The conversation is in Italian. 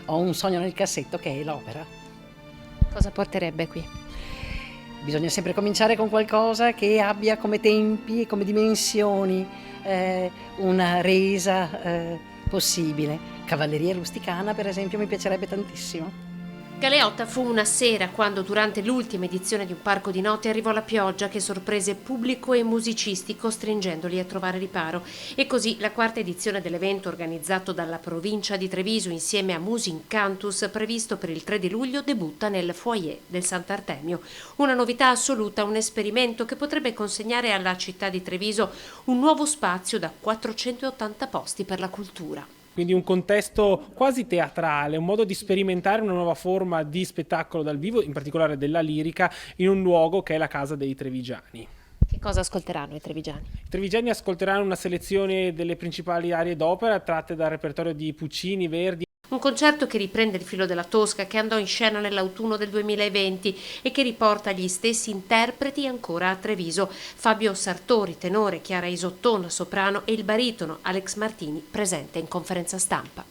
ho un sogno nel cassetto che è l'opera. Cosa porterebbe qui? Bisogna sempre cominciare con qualcosa che abbia come tempi e come dimensioni una resa possibile. Cavalleria rusticana, per esempio, mi piacerebbe tantissimo. Galeotta fu una sera quando durante l'ultima edizione di Un parco di notte arrivò la pioggia che sorprese pubblico e musicisti costringendoli a trovare riparo e così la quarta edizione dell'evento organizzato dalla provincia di Treviso insieme a Musin Cantus previsto per il 3 di luglio debutta nel foyer del Sant'Artemio. Una novità assoluta, un esperimento che potrebbe consegnare alla città di Treviso un nuovo spazio da 480 posti per la cultura. Quindi un contesto quasi teatrale, un modo di sperimentare una nuova forma di spettacolo dal vivo, in particolare della lirica, in un luogo che è la casa dei trevigiani. Che cosa ascolteranno i trevigiani? I trevigiani ascolteranno una selezione delle principali arie d'opera tratte dal repertorio di Puccini, Verdi. Un concerto che riprende il filo della Tosca, che andò in scena nell'autunno del 2020 e che riporta gli stessi interpreti ancora a Treviso: Fabio Sartori, tenore, Chiara Isotton, soprano, e il baritono Alex Martini, presente in conferenza stampa.